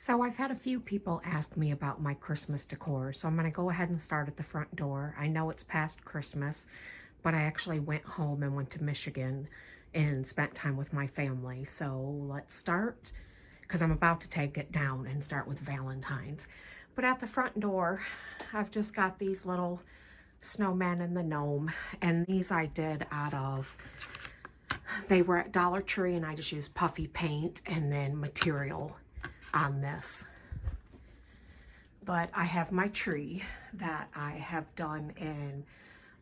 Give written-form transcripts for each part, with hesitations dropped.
So I've had a few people ask me about my Christmas decor, so I'm going to go ahead and start at the front door. I know it's past Christmas, but I actually went home and went to Michigan and spent time with my family. So let's start, because I'm about to take it down and start with Valentine's. But at the front door, I've just got these little snowman and the gnome, and these I did out of, they were at Dollar Tree, and I just used puffy paint and then material on this. But I have my tree that I have done in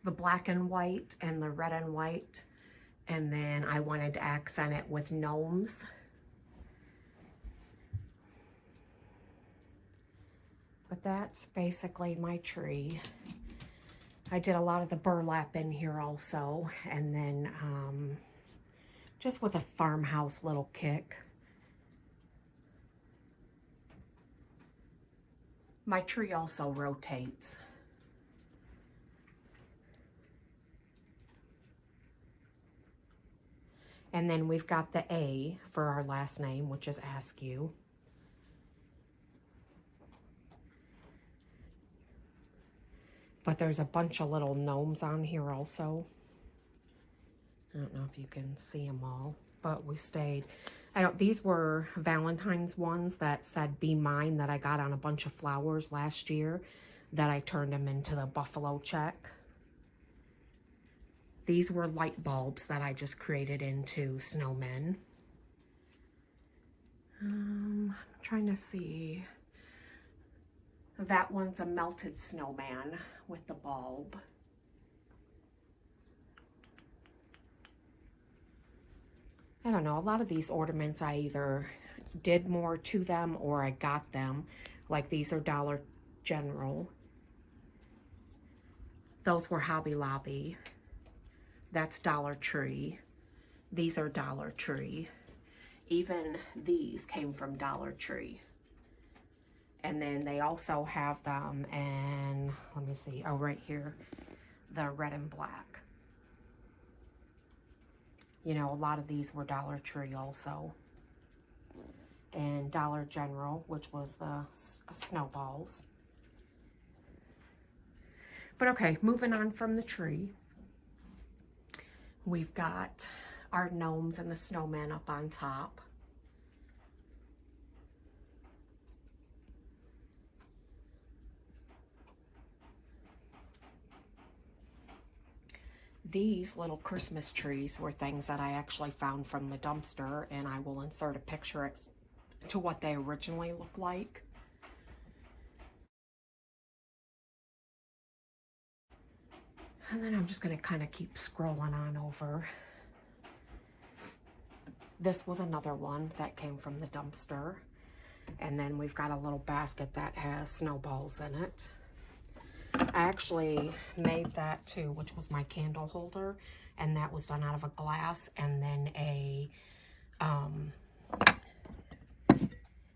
the black and white and the red and white, and then I wanted to accent it with gnomes. But that's basically my tree. I did a lot of the burlap in here also, and then just with a farmhouse little kick. My tree also rotates. And then we've got the A for our last name, which is Askew. But there's a bunch of little gnomes on here also. I don't know if you can see them all, but we stayed. These were Valentine's ones that said "Be Mine" that I got on a bunch of flowers last year that I turned them into the buffalo check. These were light bulbs that I just created into snowmen. I'm trying to see. That one's a melted snowman with the bulb. I don't know, a lot of these ornaments I either did more to them or I got them. Like these are Dollar General. Those were Hobby Lobby. That's Dollar Tree. These are Dollar Tree. Even these came from Dollar Tree. And then they also have them in, let me see, oh, right here, the red and black. You know, a lot of these were Dollar Tree also. And Dollar General, which was the snowballs. But okay, moving on from the tree. We've got our gnomes and the snowman up on top. These little Christmas trees were things that I actually found from the dumpster, and I will insert a picture to what they originally looked like. And then I'm just going to kind of keep scrolling on over. This was another one that came from the dumpster. And then we've got a little basket that has snowballs in it. I actually made that too, which was my candle holder, and that was done out of a glass, and then a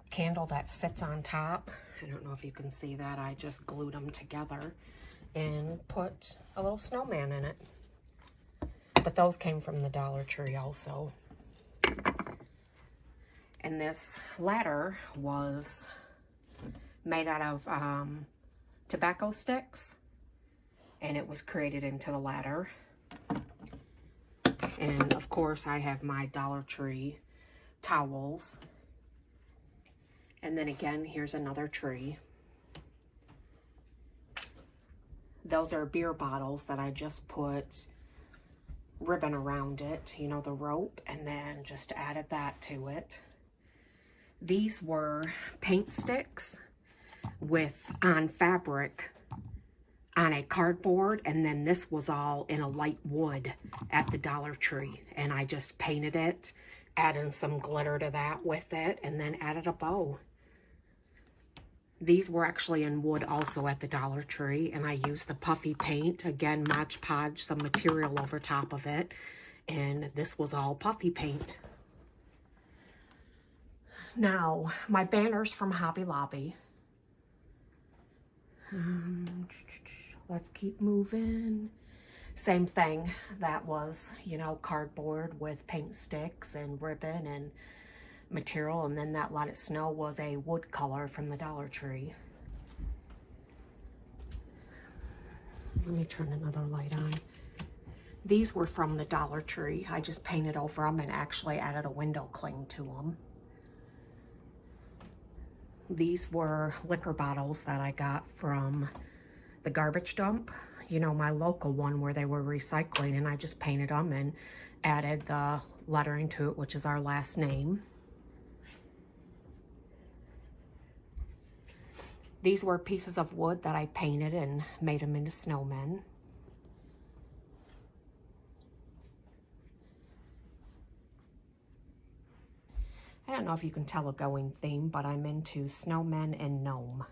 candle that sits on top. I don't know if you can see that. I just glued them together and put a little snowman in it. But those came from the Dollar Tree also. And this ladder was made out of tobacco sticks, and it was created into the ladder. And of course I have my Dollar Tree towels. And then again, here's another tree. Those are beer bottles that I just put ribbon around it, you know, the rope, and then just added that to it. These were paint sticks on fabric on a cardboard, and then this was all in a light wood at the Dollar Tree, and I just painted it, adding some glitter to that with it, and then added a bow. These were actually in wood also at the Dollar Tree, and I used the puffy paint, again, Mod Podge some material over top of it, and this was all puffy paint. Now, my banners from Hobby Lobby. Let's keep moving. Same thing. That was, you know, cardboard with paint sticks and ribbon and material, and then that Let It Snow was a wood color from the Dollar Tree. Let me turn another light on. These were from the Dollar Tree. I just painted over them and actually added a window cling to them. These were liquor bottles that I got from the garbage dump, you know, my local one where they were recycling, and I just painted them and added the lettering to it, which is our last name. These were pieces of wood that I painted and made them into snowmen. I don't know if you can tell a going theme, but I'm into snowmen and gnome.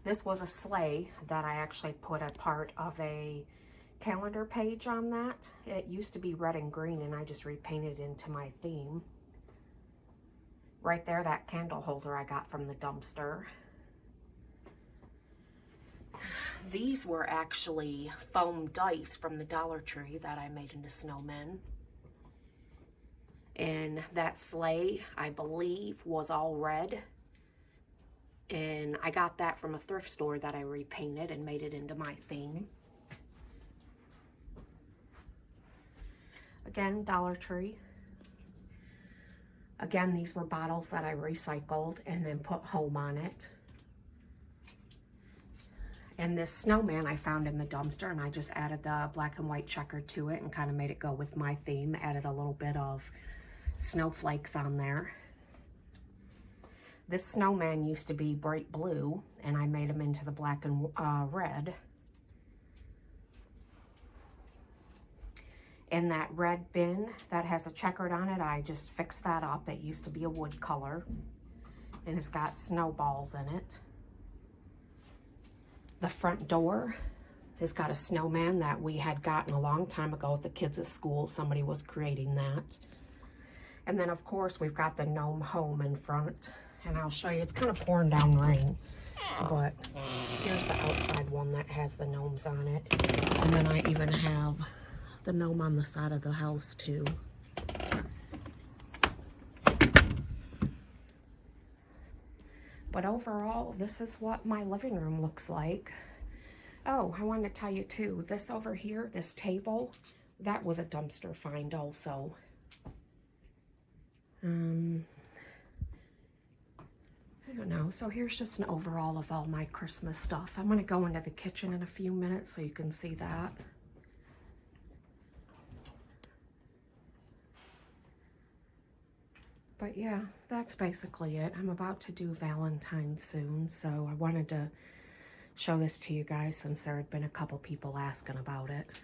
This was a sleigh that I actually put a part of a calendar page on that. It used to be red and green, and I just repainted it into my theme. Right there, that candle holder I got from the dumpster. These were actually foam dice from the Dollar Tree that I made into snowmen. And that sleigh, I believe, was all red. And I got that from a thrift store that I repainted and made it into my theme. Again, Dollar Tree. Again, these were bottles that I recycled and then put home on it. And this snowman I found in the dumpster, and I just added the black and white checker to it and kind of made it go with my theme. Added a little bit of snowflakes on there. This snowman used to be bright blue, and I made him into the black and red. And that red bin that has a checkered on it, I just fixed that up. It used to be a wood color, and it's got snowballs in it. The front door has got a snowman that we had gotten a long time ago at the kids at school. Somebody was creating that. And then, of course, we've got the gnome home in front. And I'll show you, it's kind of pouring down rain. But here's the outside one that has the gnomes on it. And then I even have the gnome on the side of the house, too. But overall, this is what my living room looks like. Oh, I wanted to tell you, too, this over here, this table, that was a dumpster find also. I don't know. So here's just an overall of all my Christmas stuff. I'm going to go into the kitchen in a few minutes so you can see that. But yeah, that's basically it. I'm about to do Valentine's soon, so I wanted to show this to you guys since there had been a couple people asking about it.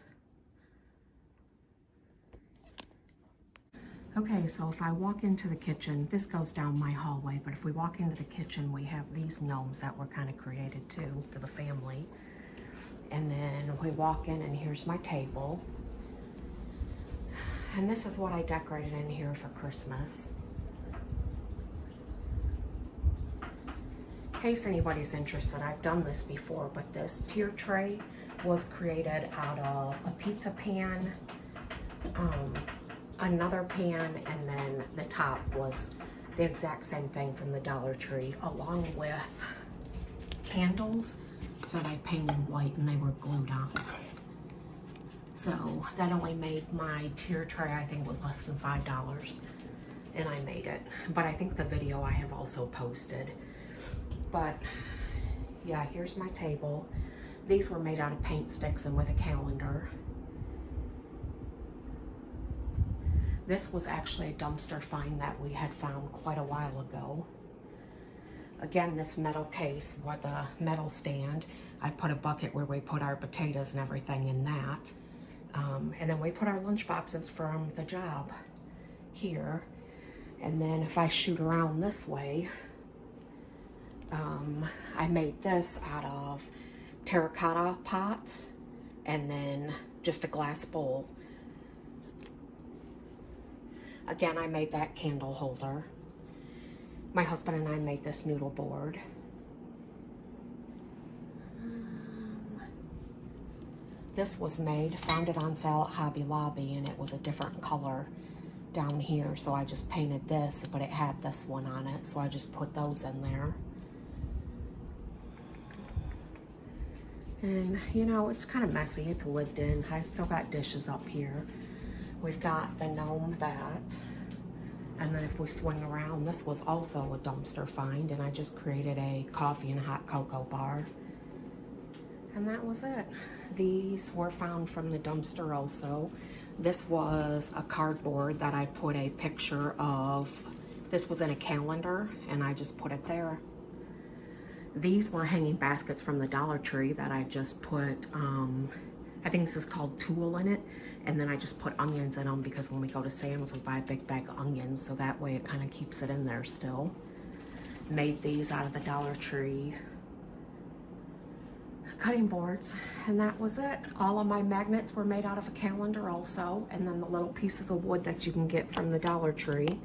Okay, so if I walk into the kitchen, this goes down my hallway, but if we walk into the kitchen, we have these gnomes that were kind of created too for the family. And then we walk in, and here's my table. And this is what I decorated in here for Christmas. In case anybody's interested, I've done this before, but this tier tray was created out of a pizza pan, another pan, and then the top was the exact same thing from the Dollar Tree, along with candles that I painted white and they were glued on. So that only made my tier tray, I think, was less than $5, and I made it. But I think the video I have also posted. But yeah, here's my table. These were made out of paint sticks and with a calendar. This was actually a dumpster find that we had found quite a while ago. Again, this metal case with the metal stand, I put a bucket where we put our potatoes and everything in that. And then we put our lunch boxes from the job here. And then if I shoot around this way, I made this out of terracotta pots and then just a glass bowl. Again, I made that candle holder. My husband and I made this noodle board. This was made, found it on sale at Hobby Lobby, and it was a different color down here, so I just painted this, but it had this one on it, so I just put those in there. And you know, it's kind of messy, it's lived in. I still got dishes up here. We've got the gnome that, and then if we swing around, this was also a dumpster find, and I just created a coffee and hot cocoa bar. And that was it. These were found from the dumpster also. This was a cardboard that I put a picture of. This was in a calendar, and I just put it there. These were hanging baskets from the Dollar Tree that I just put, I think this is called tulle in it, and then I just put onions in them because when we go to Sam's we buy a big bag of onions, so that way it kind of keeps it in there still. Made these out of the Dollar Tree cutting boards, and that was it. All of my magnets were made out of a calendar also, and then the little pieces of wood that you can get from the Dollar Tree.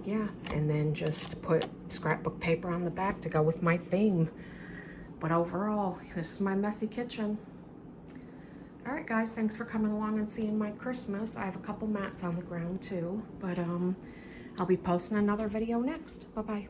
Yeah, and then just put scrapbook paper on the back to go with my theme. But overall, this is my messy kitchen. All right, guys, thanks for coming along and seeing my Christmas. I have a couple mats on the ground too, but I'll be posting another video next. Bye-bye.